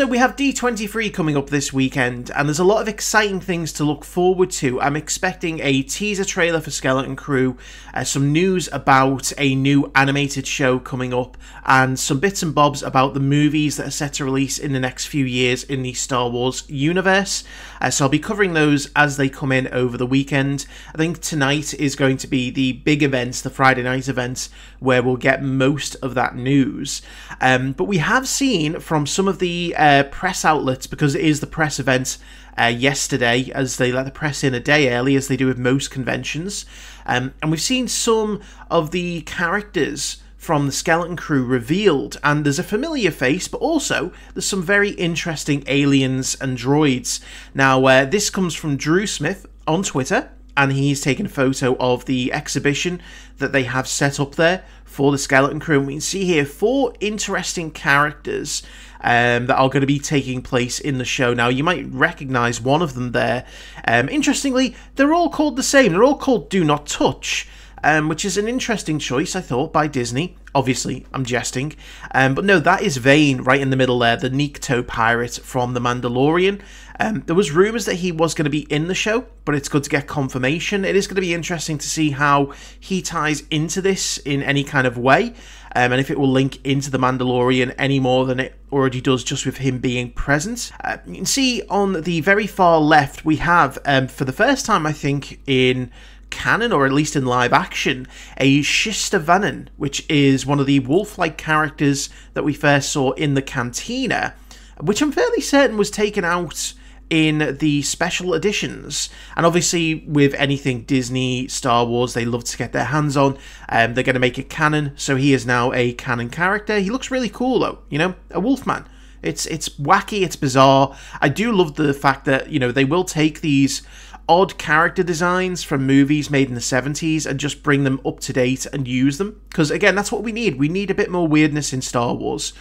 So we have D23 coming up this weekend, and there's a lot of exciting things to look forward to. I'm expecting a teaser trailer for Skeleton Crew, some news about a new animated show coming up, and some bits and bobs about the movies that are set to release in the next few years in the Star Wars universe. So I'll be covering those as they come in over the weekend. I think tonight is going to be the big events, the Friday night events, where we'll get most of that news. But we have seen from some of the press outlets, because it is the press event yesterday, as they let the press in a day early, as they do with most conventions, and we've seen some of the characters from the Skeleton Crew revealed, and there's a familiar face, but also there's some very interesting aliens and droids. Now, this comes from Drew Smith on Twitter, and he's taken a photo of the exhibition that they have set up there for the Skeleton Crew. And we can see here 4 interesting characters that are going to be taking place in the show. Now, you might recognise one of them there. Interestingly, they're all called the same. They're all called Do Not Touch, which is an interesting choice, I thought, by Disney. Obviously, I'm jesting. But no, that is Vane right in the middle there, the Nikto pirate from The Mandalorian. There was rumours that he was going to be in the show, but it's good to get confirmation. It is going to be interesting to see how he ties into this in any kind of way, and if it will link into The Mandalorian any more than it already does just with him being present. You can see on the very far left, we have, for the first time, I think, in canon, or at least in live action, a Shista Vanen, which is one of the wolf-like characters that we first saw in the Cantina, which I'm fairly certain was taken out in the special editions. And obviously, with anything Disney, Star Wars, they love to get their hands on. They're going to make it canon, so he is now a canon character. He looks really cool, though, you know, a wolfman. It's wacky, it's bizarre. I do love the fact that, you know, they will take these odd character designs from movies made in the 70s and just bring them up to date and use them, because again, that's what we need. We need a bit more weirdness in Star Wars.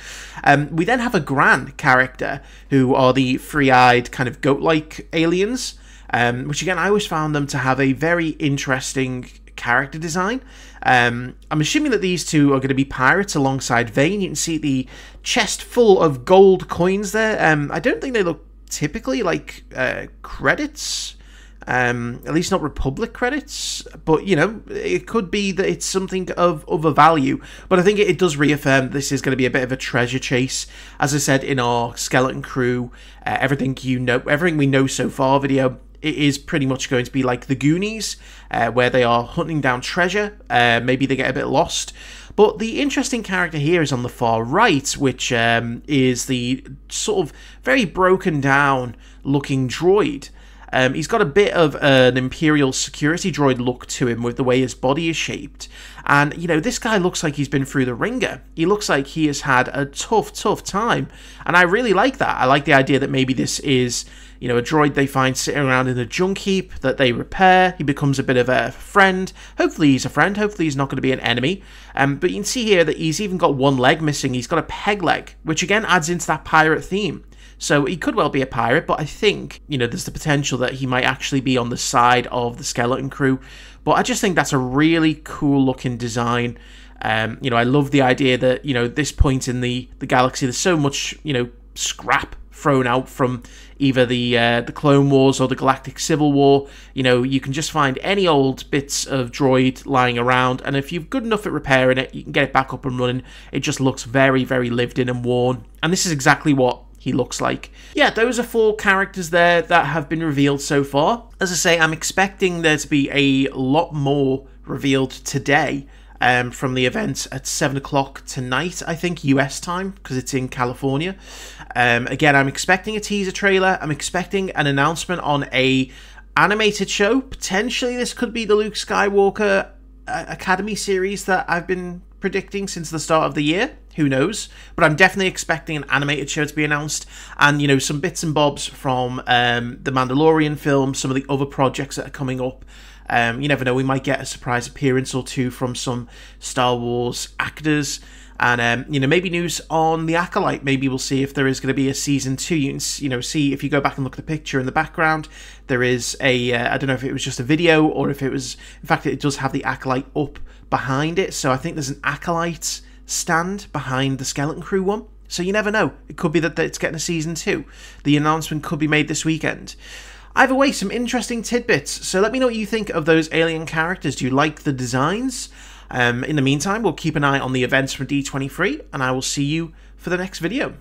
We then have a Gran character, who are the three-eyed kind of goat-like aliens, which again, I always found them to have a very interesting character design. I'm assuming that these two are going to be pirates alongside Vane. You can see the chest full of gold coins there. I don't think they look typically like credits. At least not Republic credits, but, you know, it could be that it's something of a value. But I think it does reaffirm this is going to be a bit of a treasure chase. As I said in our Skeleton Crew, everything we know so far video, it is pretty much going to be like the Goonies, where they are hunting down treasure. Maybe they get a bit lost. But the interesting character here is on the far right, which is the sort of very broken down looking droid. He's got a bit of an Imperial security droid look to him with the way his body is shaped. And, you know, this guy looks like he's been through the ringer. He looks like he has had a tough time. And I really like that. I like the idea that maybe this is, you know, a droid they find sitting around in a junk heap that they repair. He becomes a bit of a friend. Hopefully he's a friend. Hopefully he's not going to be an enemy. But you can see here that he's even got one leg missing. He's got a peg leg, which again adds into that pirate theme. So he could well be a pirate, but I think, you know, there's the potential that he might actually be on the side of the Skeleton Crew. But I just think that's a really cool looking design. You know, I love the idea that, you know, this point in the galaxy, there's so much, you know, scrap thrown out from either the Clone Wars or the Galactic Civil War. You know, you can just find any old bits of droid lying around, and if you're good enough at repairing it, you can get it back up and running. It just looks very, very lived in and worn. And this is exactly what he looks like. Yeah, those are 4 characters there that have been revealed so far. As I say, I'm expecting there to be a lot more revealed today from the event at 7 o'clock tonight, I think, US time, because it's in California. Again, I'm expecting a teaser trailer. I'm expecting an announcement on a animated show. Potentially this could be the Luke Skywalker Academy series that I've been predicting since the start of the year. Who knows? But I'm definitely expecting an animated show to be announced, and, you know, some bits and bobs from the Mandalorian film, some of the other projects that are coming up. You never know, we might get a surprise appearance or two from some Star Wars actors. And, you know, maybe news on The Acolyte. Maybe we'll see if there is going to be a season 2. You can, you know, see if you go back and look at the picture in the background, there is a, I don't know if it was just a video or if it was, in fact, it does have The Acolyte up behind it. So I think there's an Acolyte stand behind the Skeleton Crew one. So you never know. It could be that it's getting a Season 2. The announcement could be made this weekend. Either way, some interesting tidbits. So let me know what you think of those alien characters. Do you like the designs? In the meantime, we'll keep an eye on the events from D23, and I will see you for the next video.